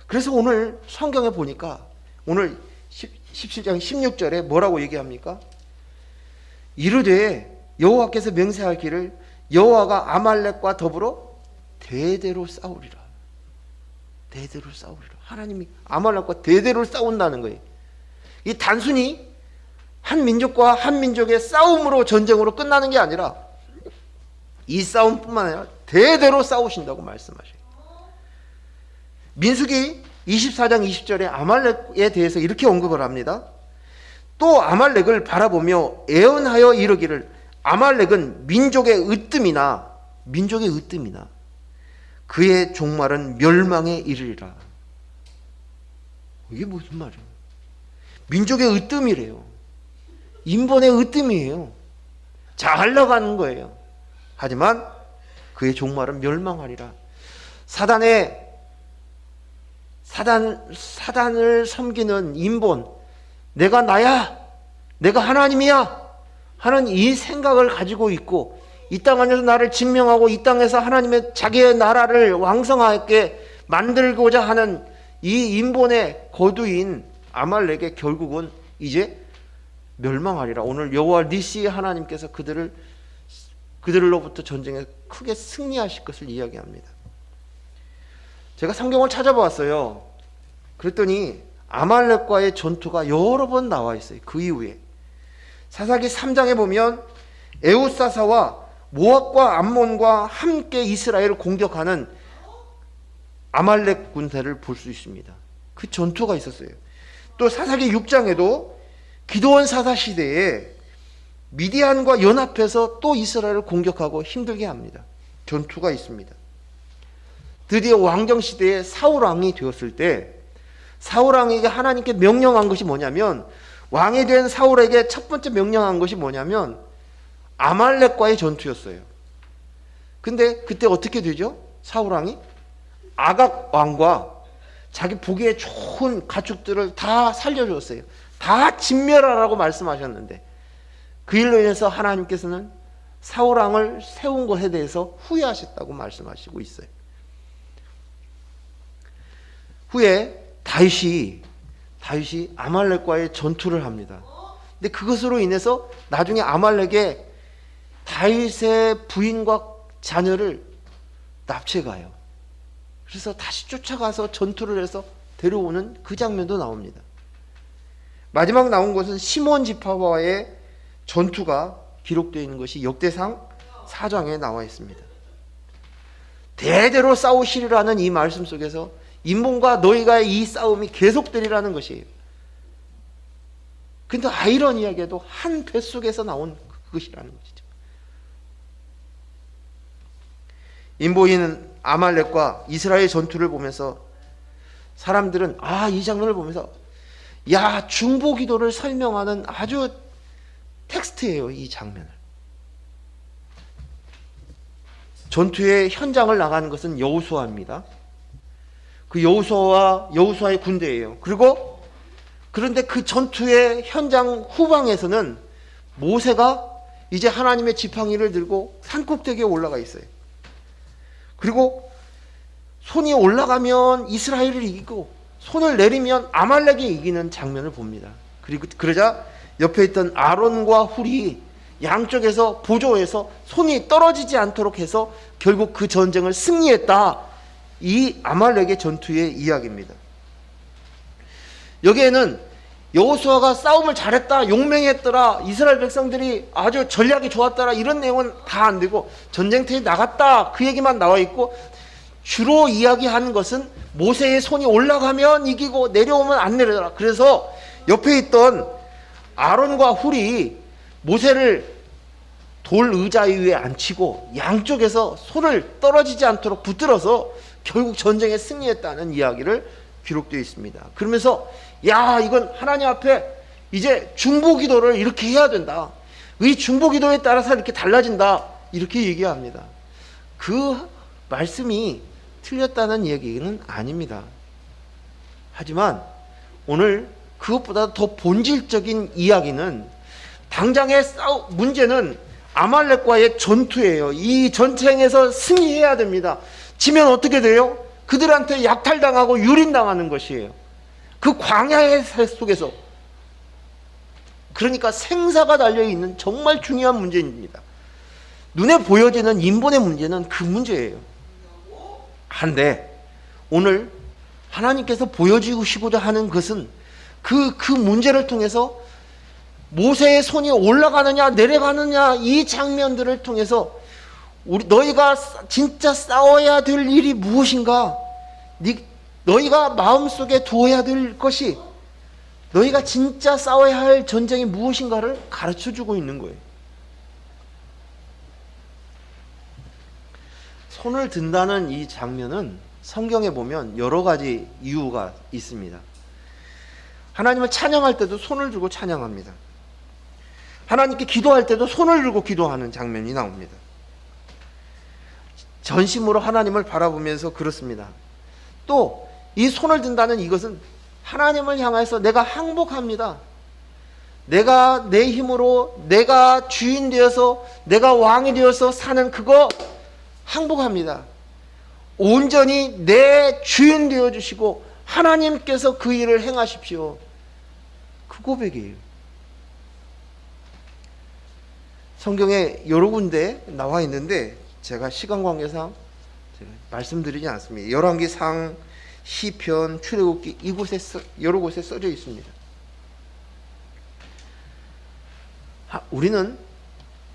그래서 오늘 성경에 보니까 오늘 17장 16절에 뭐라고 얘기합니까? 이르되 여호와께서 맹세하기를 여호와가 아말렉과 더불어 대대로 싸우리라. 대대로 싸우리라. 하나님이 아말렉과 대대로 싸운다는 거예요. 이 단순히 한 민족과 한 민족의 싸움으로 전쟁으로 끝나는 게 아니라 이 싸움뿐만 아니라 대대로 싸우신다고 말씀하셔요. 민수기 24장 20절에 아말렉에 대해서 이렇게 언급을 합니다. 또 아말렉을 바라보며 애언하여 이르기를 아말렉은 민족의 으뜸이나 그의 종말은 멸망에 이르리라. 이게 무슨 말이에요? 민족의 으뜸이래요. 인본의 으뜸이에요. 잘 나가는 거예요. 하지만 그의 종말은 멸망하리라. 사단을 섬기는 인본, 내가 나야, 내가 하나님이야 하는 이 생각을 가지고 있고 이 땅 안에서 나를 증명하고 이 땅에서 하나님의 자기의 나라를 왕성하게 만들고자 하는 이 인본의 거두인 아말렉의 결국은 이제 멸망하리라. 오늘 여호와 니시 하나님께서 그들로부터 전쟁에 크게 승리하실 것을 이야기합니다. 제가 성경을 찾아보았어요. 그랬더니 아말렉과의 전투가 여러 번 나와 있어요. 그 이후에 사사기 3장에 보면 에우사사와 모압과 암몬과 함께 이스라엘을 공격하는 아말렉 군대를 볼 수 있습니다. 그 전투가 있었어요. 또 사사기 6장에도 기드온 사사 시대에 미디안과 연합해서 또 이스라엘을 공격하고 힘들게 합니다. 전투가 있습니다. 드디어 왕정 시대에 사울 왕이 되었을 때 사울 왕에게 하나님께 명령한 것이 뭐냐면 왕이 된 사울에게 첫 번째 명령한 것이 뭐냐면 아말렉과의 전투였어요. 근데 그때 어떻게 되죠? 사울 왕이 아각 왕과 자기 보기에 좋은 가축들을 다 살려줬어요. 다 진멸하라고 말씀하셨는데 그 일로 인해서 하나님께서는 사울 왕을 세운 것에 대해서 후회하셨다고 말씀하시고 있어요. 후에 다윗이 아말렉과의 전투를 합니다. 근데 그것으로 인해서 나중에 아말렉에 다윗의 부인과 자녀를 납치해가요. 그래서 다시 쫓아가서 전투를 해서 데려오는 그 장면도 나옵니다. 마지막 나온 것은 시몬 지파와의 전투가 기록되어 있는 것이 역대상 4장에 나와 있습니다. 대대로 싸우시리라는 이 말씀 속에서 인본과 너희가의 이 싸움이 계속되리라는 것이에요. 근데 아이러니하게도 한 뱃속에서 나온 그것이라는 것이죠. 인보인 아말렉과 이스라엘 전투를 보면서 사람들은 이 장면을 보면서 중보기도를 설명하는 아주 텍스트예요. 이 장면을. 전투의 현장을 나가는 것은 여호수아입니다. 그 여호수아의 군대예요. 그런데 그 전투의 현장 후방에서는 모세가 이제 하나님의 지팡이를 들고 산꼭대기에 올라가 있어요. 그리고 손이 올라가면 이스라엘을 이기고 손을 내리면 아말렉이 이기는 장면을 봅니다. 그러자 옆에 있던 아론과 훌이 양쪽에서 보조해서 손이 떨어지지 않도록 해서 결국 그 전쟁을 승리했다. 이 아말렉의 전투의 이야기입니다. 여기에는 여호수아가 싸움을 잘했다, 용맹했더라, 이스라엘 백성들이 아주 전략이 좋았더라 이런 내용은 다 안 되고 전쟁터에 나갔다 그 얘기만 나와 있고 주로 이야기하는 것은 모세의 손이 올라가면 이기고 내려오면 안 내려더라. 그래서 옆에 있던 아론과 훌이 모세를 돌 의자 위에 앉히고 양쪽에서 손을 떨어지지 않도록 붙들어서 결국 전쟁에 승리했다는 이야기를 기록되어 있습니다. 그러면서 이건 하나님 앞에 이제 중보기도를 이렇게 해야 된다. 중보기도에 따라서 이렇게 달라진다, 이렇게 얘기합니다. 그 말씀이 틀렸다는 얘기는 아닙니다. 하지만 오늘 그것보다 더 본질적인 이야기는, 당장의 문제는 아말렉과의 전투예요. 이 전쟁에서 승리해야 됩니다. 지면 어떻게 돼요? 그들한테 약탈당하고 유린당하는 것이에요. 그 광야의 속에서. 그러니까 생사가 달려있는 정말 중요한 문제입니다. 눈에 보여지는 인본의 문제는 그 문제예요. 한데 오늘 하나님께서 보여주시고자 하는 것은 그 문제를 통해서 모세의 손이 올라가느냐 내려가느냐, 이 장면들을 통해서 너희가 진짜 싸워야 될 일이 무엇인가, 너희가 마음속에 두어야 될 것이, 너희가 진짜 싸워야 할 전쟁이 무엇인가를 가르쳐주고 있는 거예요. 손을 든다는 이 장면은 성경에 보면 여러 가지 이유가 있습니다. 하나님을 찬양할 때도 손을 들고 찬양합니다. 하나님께 기도할 때도 손을 들고 기도하는 장면이 나옵니다. 전심으로 하나님을 바라보면서 그렇습니다. 또 이 손을 든다는 이것은 하나님을 향해서 내가 항복합니다. 내가 내 힘으로, 내가 주인 되어서, 내가 왕이 되어서 사는 그거 항복합니다. 온전히 내 주인 되어주시고 하나님께서 그 일을 행하십시오. 그 고백이에요. 성경에 여러 군데 나와 있는데 제가 시간 관계상 말씀드리지 않습니다. 열왕기상, 시편, 출애굽기, 이곳에 여러 곳에 써져 있습니다. 우리는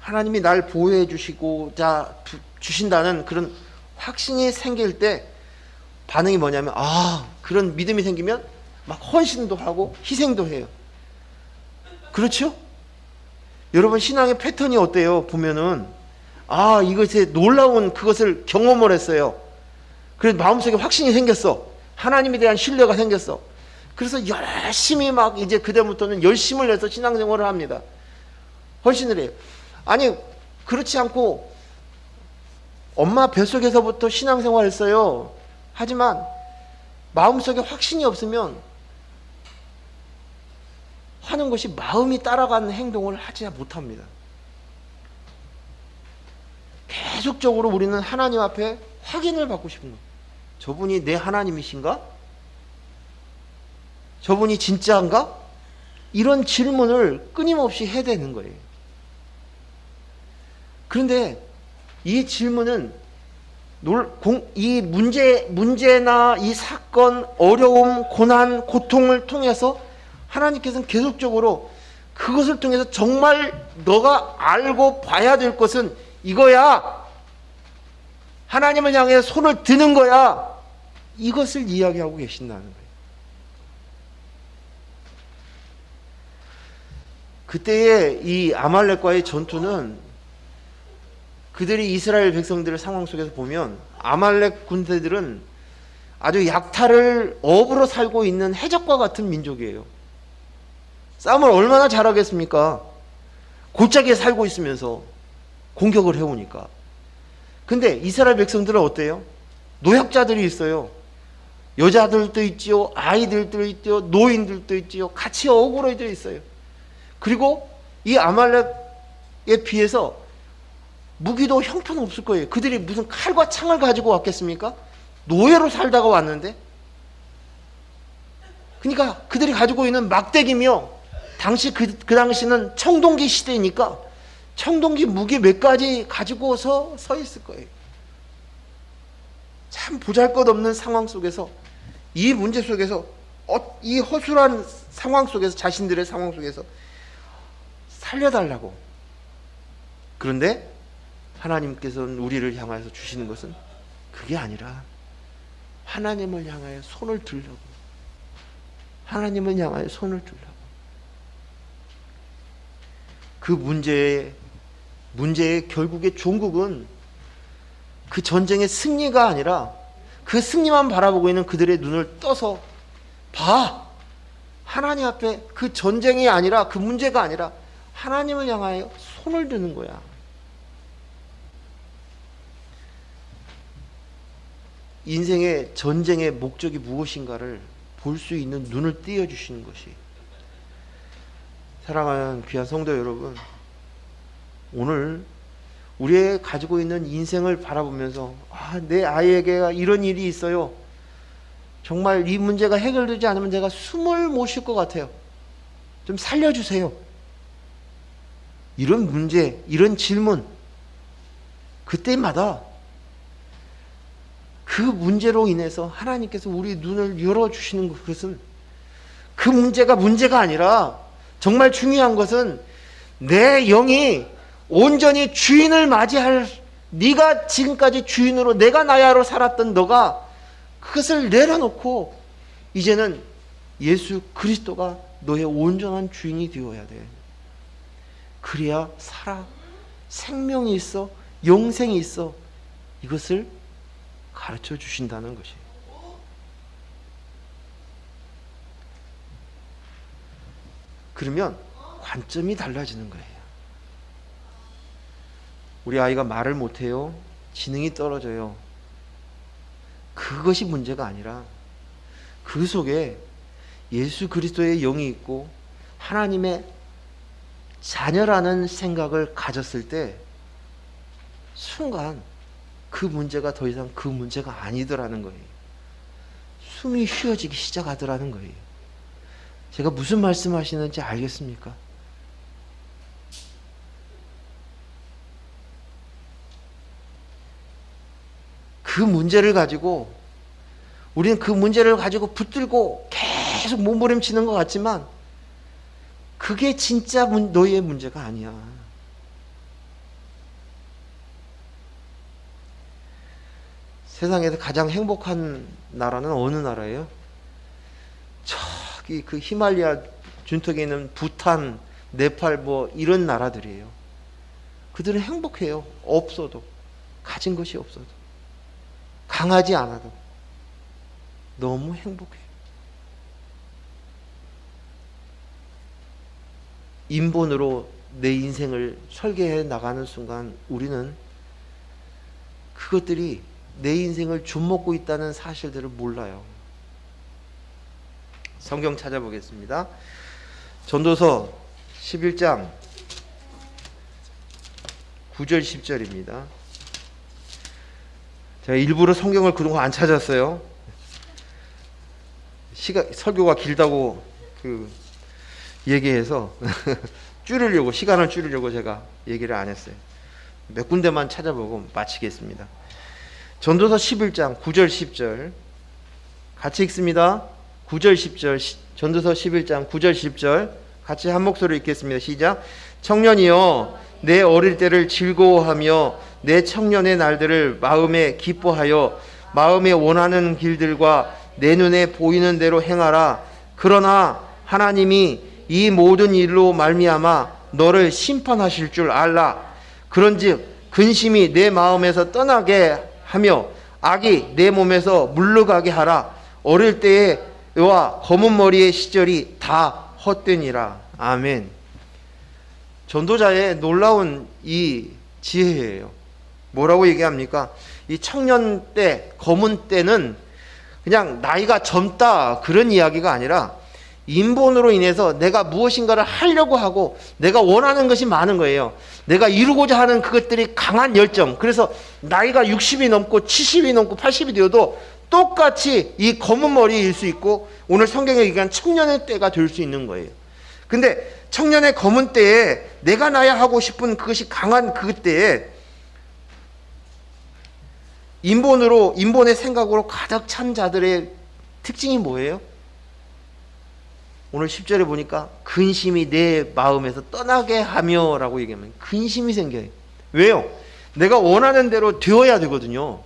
하나님이 날 보호해 주시고자 주신다는 그런 확신이 생길 때 반응이 뭐냐면, 그런 믿음이 생기면 막 헌신도 하고 희생도 해요. 그렇죠? 여러분, 신앙의 패턴이 어때요? 보면은 이것에 놀라운 그것을 경험을 했어요. 그래서 마음속에 확신이 생겼어. 하나님에 대한 신뢰가 생겼어. 그래서 열심히 막 이제 그다음부터는 열심을 내서 신앙생활을 합니다. 헌신을 해요. 아니, 그렇지 않고 엄마 뱃속에서부터 신앙생활을 했어요. 하지만 마음속에 확신이 없으면 하는 것이 마음이 따라가는 행동을 하지 못합니다. 계속적으로 우리는 하나님 앞에 확인을 받고 싶은 거예요. 저분이 내 하나님이신가? 저분이 진짜인가? 이런 질문을 끊임없이 해야 되는 거예요. 그런데 이 질문은 이 문제나 이 사건, 어려움, 고난, 고통을 통해서 하나님께서는 계속적으로 그것을 통해서 정말 너가 알고 봐야 될 것은 이거야. 하나님을 향해 손을 드는 거야. 이것을 이야기하고 계신다는 거예요. 그때의 이 아말렉과의 전투는 그들이 이스라엘 백성들의 상황 속에서 보면 아말렉 군대들은 아주 약탈을 업으로 살고 있는 해적과 같은 민족이에요. 싸움을 얼마나 잘하겠습니까? 골짜기에 살고 있으면서 공격을 해오니까. 근데 이스라엘 백성들은 어때요? 노약자들이 있어요. 여자들도 있지요, 아이들도 있지요, 노인들도 있지요. 같이 어그러져 있어요. 그리고 이 아말렉에 비해서 무기도 형편 없을 거예요. 그들이 무슨 칼과 창을 가지고 왔겠습니까? 노예로 살다가 왔는데. 그러니까 그들이 가지고 있는 막대기며, 당시 그 당시는 청동기 시대니까 청동기 무기 몇 가지 가지고서 서 있을 거예요. 참 보잘것없는 상황 속에서, 이 문제 속에서, 이 허술한 상황 속에서, 자신들의 상황 속에서 살려달라고. 그런데 하나님께서는 우리를 향해서 주시는 것은 그게 아니라 하나님을 향하여 손을 들려고, 하나님을 향하여 손을 들려고. 그 문제의 결국의 종국은 그 전쟁의 승리가 아니라 그 승리만 바라보고 있는 그들의 눈을 떠서 봐. 하나님 앞에 그 전쟁이 아니라, 그 문제가 아니라 하나님을 향하여 손을 드는 거야. 인생의 전쟁의 목적이 무엇인가를 볼 수 있는 눈을 띄워주시는 것이. 사랑하는 귀한 성도 여러분, 오늘 우리의 가지고 있는 인생을 바라보면서 내 아이에게 이런 일이 있어요. 정말 이 문제가 해결되지 않으면 내가 숨을 못 쉴 것 같아요. 좀 살려주세요. 이런 문제, 이런 질문, 그때마다 그 문제로 인해서 하나님께서 우리 눈을 열어주시는 것은, 그 문제가 아니라 정말 중요한 것은 내 영이 온전히 주인을 맞이할, 네가 지금까지 주인으로 내가 나야로 살았던 너가 그것을 내려놓고 이제는 예수 그리스도가 너의 온전한 주인이 되어야 돼. 그래야 살아, 생명이 있어, 영생이 있어. 이것을 가르쳐 주신다는 것이에요. 그러면 관점이 달라지는 거예요. 우리 아이가 말을 못해요. 지능이 떨어져요. 그것이 문제가 아니라 그 속에 예수 그리스도의 영이 있고 하나님의 자녀라는 생각을 가졌을 때 순간 그 문제가 더 이상 그 문제가 아니더라는 거예요. 숨이 쉬어지기 시작하더라는 거예요. 제가 무슨 말씀하시는지 알겠습니까? 그 문제를 가지고 우리는 그 문제를 가지고 붙들고 계속 몸부림치는 것 같지만 그게 진짜 너의 문제가 아니야. 세상에서 가장 행복한 나라는 어느 나라예요? 저기 그 히말라야 준턱에 있는 부탄, 네팔 뭐 이런 나라들이에요. 그들은 행복해요. 없어도, 가진 것이 없어도, 강하지 않아도 너무 행복해요. 인본으로 내 인생을 설계해 나가는 순간 우리는 그것들이 내 인생을 좀먹고 있다는 사실들을 몰라요. 성경 찾아보겠습니다. 전도서 11장 9절 10절입니다. 제가 일부러 성경을 그동안 안 찾았어요. 설교가 길다고 얘기해서 줄이려고, 시간을 줄이려고 제가 얘기를 안 했어요. 몇 군데만 찾아보고 마치겠습니다. 전도서 11장 9절 10절 같이 읽습니다. 9절 10절 전도서 11장 9절 10절 같이 한 목소리로 읽겠습니다. 시작. 청년이여 내 어릴 때를 즐거워하며 내 청년의 날들을 마음에 기뻐하여 마음에 원하는 길들과 내 눈에 보이는 대로 행하라. 그러나 하나님이 이 모든 일로 말미암아 너를 심판하실 줄 알라. 그런즉 근심이 내 마음에서 떠나게 하며 악이 내 몸에서 물러가게 하라. 어릴 때와 검은 머리의 시절이 다 헛되니라. 아멘. 전도자의 놀라운 이 지혜예요. 뭐라고 얘기합니까? 이 청년 때, 검은 때는 그냥 나이가 젊다 그런 이야기가 아니라 인본으로 인해서 내가 무엇인가를 하려고 하고 내가 원하는 것이 많은 거예요. 내가 이루고자 하는 그것들이 강한 열정. 그래서 나이가 60이 넘고 70이 넘고 80이 되어도 똑같이 이 검은 머리일 수 있고 오늘 성경에 얘기한 청년의 때가 될 수 있는 거예요. 근데 청년의 검은 때에 내가 나야 하고 싶은 그것이 강한 그 때에 인본의 생각으로 가득 찬 자들의 특징이 뭐예요? 오늘 10절에 보니까 근심이 내 마음에서 떠나게 하며 라고 얘기하면 근심이 생겨요. 왜요? 내가 원하는 대로 되어야 되거든요.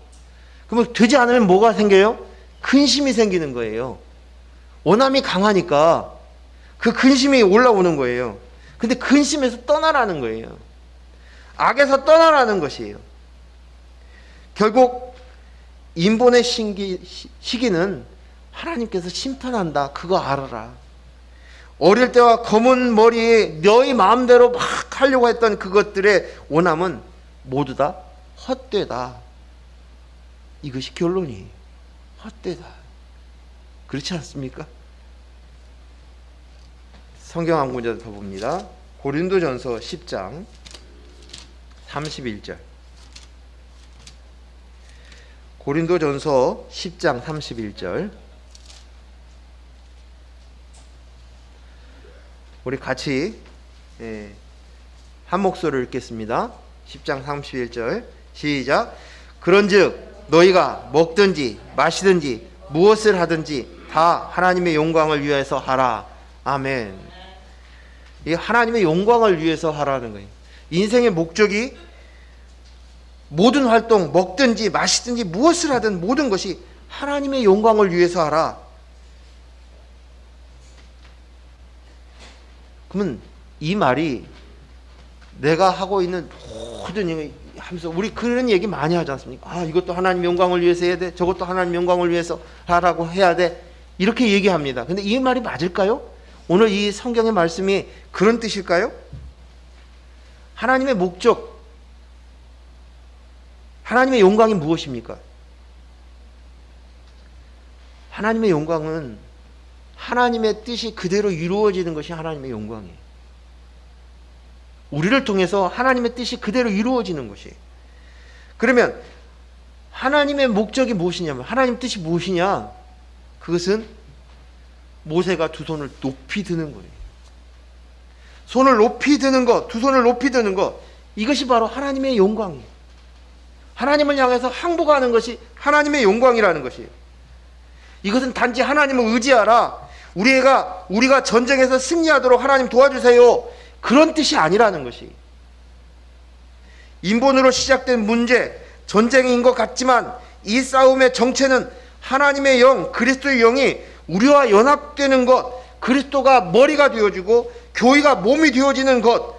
그러면 되지 않으면 뭐가 생겨요? 근심이 생기는 거예요. 원함이 강하니까 그 근심이 올라오는 거예요. 근데 근심에서 떠나라는 거예요. 악에서 떠나라는 것이에요. 결국 인본의 시기는 하나님께서 심판한다. 그거 알아라. 어릴 때와 검은 머리에 너희 마음대로 막 하려고 했던 그것들의 원함은 모두 다 헛되다. 이것이 결론이 헛되다. 그렇지 않습니까? 성경 한 군데 더 봅니다. 고린도전서 10장 31절. 고린도전서 10장 31절. 우리 같이 한 목소리를 읽겠습니다. 10장 31절 시작. 그런즉 너희가 먹든지 마시든지 무엇을 하든지 다 하나님의 영광을 위해서 하라. 아멘. 이 하나님의 영광을 위해서 하라는 거예요. 인생의 목적이 모든 활동, 먹든지 마시든지 무엇을 하든 모든 것이 하나님의 영광을 위해서 하라. 그러면 이 말이 내가 하고 있는 모든 일 하면서 우리 그런 얘기 많이 하지 않습니까? 아, 이것도 하나님 영광을 위해서 해야 돼. 저것도 하나님 영광을 위해서 하라고 해야 돼. 이렇게 얘기합니다. 근데 이 말이 맞을까요? 오늘 이 성경의 말씀이 그런 뜻일까요? 하나님의 목적, 하나님의 영광이 무엇입니까? 하나님의 영광은 하나님의 뜻이 그대로 이루어지는 것이 하나님의 영광이에요. 우리를 통해서 하나님의 뜻이 그대로 이루어지는 것이. 그러면 하나님의 목적이 무엇이냐면, 하나님의 뜻이 무엇이냐? 그것은 모세가 두 손을 높이 드는 거예요. 손을 높이 드는 것, 두 손을 높이 드는 것, 이것이 바로 하나님의 영광이에요. 하나님을 향해서 항복하는 것이 하나님의 영광이라는 것이에요. 이것은 단지 하나님을 의지하라, 우리가 전쟁에서 승리하도록 하나님 도와주세요, 그런 뜻이 아니라는 것이. 인본으로 시작된 문제, 전쟁인 것 같지만 이 싸움의 정체는 하나님의 영, 그리스도의 영이 우리와 연합되는 것, 그리스도가 머리가 되어지고 교회가 몸이 되어지는 것,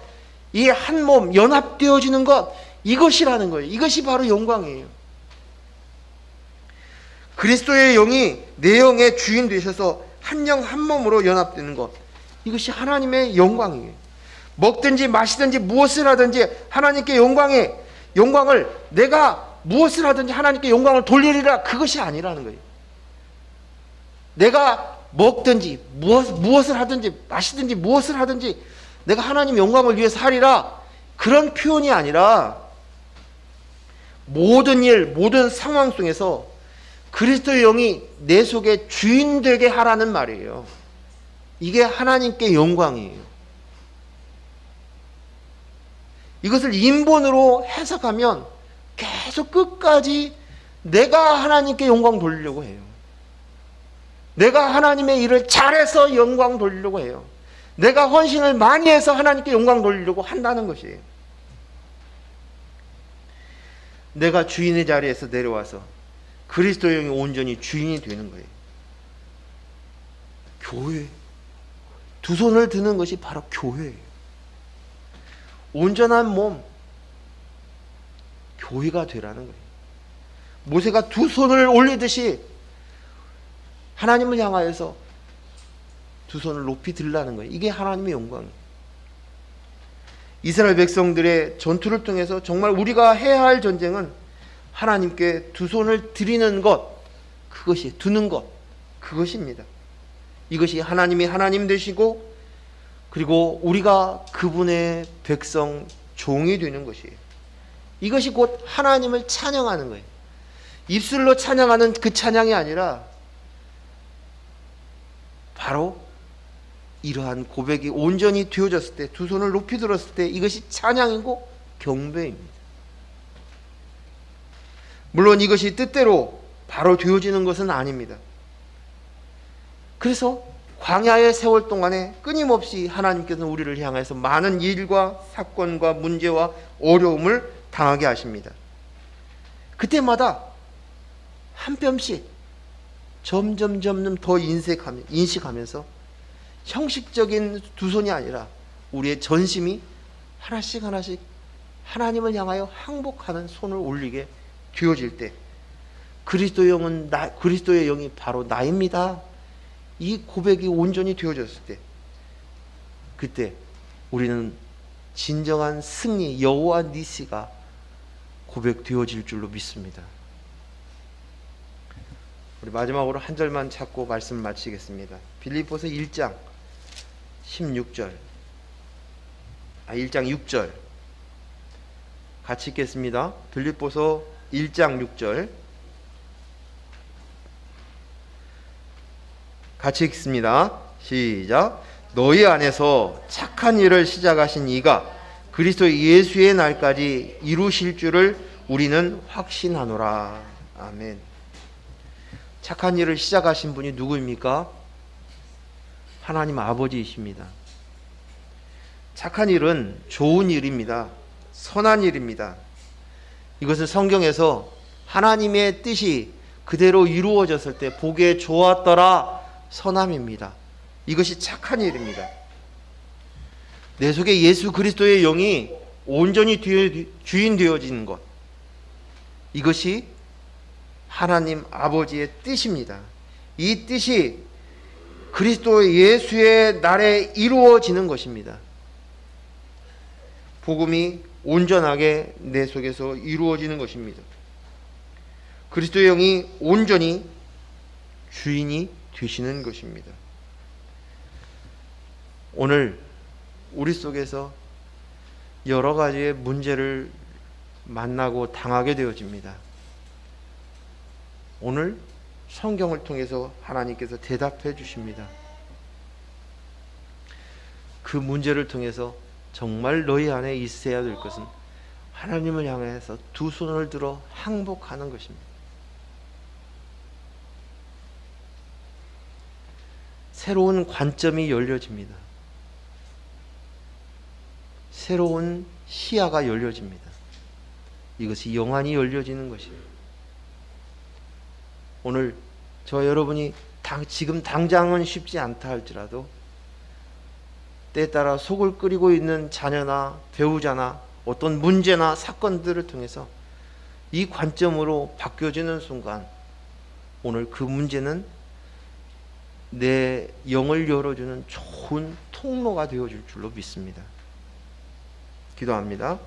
이 한 몸 연합되어지는 것, 이것이라는 거예요. 이것이 바로 영광이에요. 그리스도의 영이 내 영의 주인 되셔서 한 영 한 몸으로 연합되는 것, 이것이 하나님의 영광이에요. 먹든지 마시든지 무엇을 하든지 하나님께 영광을 내가 무엇을 하든지 하나님께 영광을 돌리리라, 그것이 아니라는 거예요. 내가 먹든지 무엇을 하든지 마시든지 무엇을 하든지 내가 하나님 영광을 위해서 하리라, 그런 표현이 아니라 모든 일, 모든 상황 속에서 그리스도의 영이 내 속에 주인 되게 하라는 말이에요. 이게 하나님께 영광이에요. 이것을 인본으로 해석하면 계속 끝까지 내가 하나님께 영광 돌리려고 해요. 내가 하나님의 일을 잘해서 영광 돌리려고 해요. 내가 헌신을 많이 해서 하나님께 영광 돌리려고 한다는 것이에요. 내가 주인의 자리에서 내려와서 그리스도의 영이 온전히 주인이 되는 거예요. 교회, 두 손을 드는 것이 바로 교회예요. 온전한 몸, 교회가 되라는 거예요. 모세가 두 손을 올리듯이 하나님을 향하여서 두 손을 높이 들라는 거예요. 이게 하나님의 영광이에요. 이스라엘 백성들의 전투를 통해서 정말 우리가 해야 할 전쟁은 하나님께 두 손을 드리는 것, 그것이 드는 것, 그것입니다. 이것이 하나님이 하나님 되시고 그리고 우리가 그분의 백성, 종이 되는 것이에요. 이것이 곧 하나님을 찬양하는 거예요. 입술로 찬양하는 그 찬양이 아니라 바로 이러한 고백이 온전히 되어졌을 때, 두 손을 높이 들었을 때, 이것이 찬양이고 경배입니다. 물론 이것이 뜻대로 바로 되어지는 것은 아닙니다. 그래서 광야의 세월 동안에 끊임없이 하나님께서는 우리를 향해서 많은 일과 사건과 문제와 어려움을 당하게 하십니다. 그때마다 한 뼘씩 점점 더 인식하면서 형식적인 두 손이 아니라 우리의 전심이 하나씩 하나님을 향하여 항복하는 손을 올리게 되어질 때, 그리스도의 영이 바로 나입니다, 이 고백이 온전히 되어졌을 때, 그때 우리는 진정한 승리, 여호와 니시가 고백되어질 줄로 믿습니다. 우리 마지막으로 한 절만 찾고 말씀을 마치겠습니다. 빌립보서 1장 16절 1장 6절 같이 읽겠습니다. 빌립보서 1장 6절 같이 읽습니다. 시작. 너희 안에서 착한 일을 시작하신 이가 그리스도 예수의 날까지 이루실 줄을 우리는 확신하노라. 아멘. 착한 일을 시작하신 분이 누구입니까? 하나님 아버지이십니다. 착한 일은 좋은 일입니다. 선한 일입니다. 이것은 성경에서 하나님의 뜻이 그대로 이루어졌을 때 보기에 좋았더라 선함입니다. 이것이 착한 일입니다. 내 속에 예수 그리스도의 영이 온전히 주인 되어지는 것, 이것이 하나님 아버지의 뜻입니다. 이 뜻이 그리스도 예수의 날에 이루어지는 것입니다. 복음이 온전하게 내 속에서 이루어지는 것입니다. 그리스도의 영이 온전히 주인이 되시는 것입니다. 오늘 우리 속에서 여러 가지의 문제를 만나고 당하게 되어집니다. 오늘 성경을 통해서 하나님께서 대답해 주십니다. 그 문제를 통해서 정말 너희 안에 있어야 될 것은 하나님을 향해서 두 손을 들어 항복하는 것입니다. 새로운 관점이 열려집니다. 새로운 시야가 열려집니다. 이것이 영안이 열려지는 것입니다. 오늘 저 여러분이 지금 당장은 쉽지 않다 할지라도 때에 따라 속을 끓이고 있는 자녀나 배우자나 어떤 문제나 사건들을 통해서 이 관점으로 바뀌어지는 순간 오늘 그 문제는 내 영을 열어주는 좋은 통로가 되어줄 줄로 믿습니다. 기도합니다.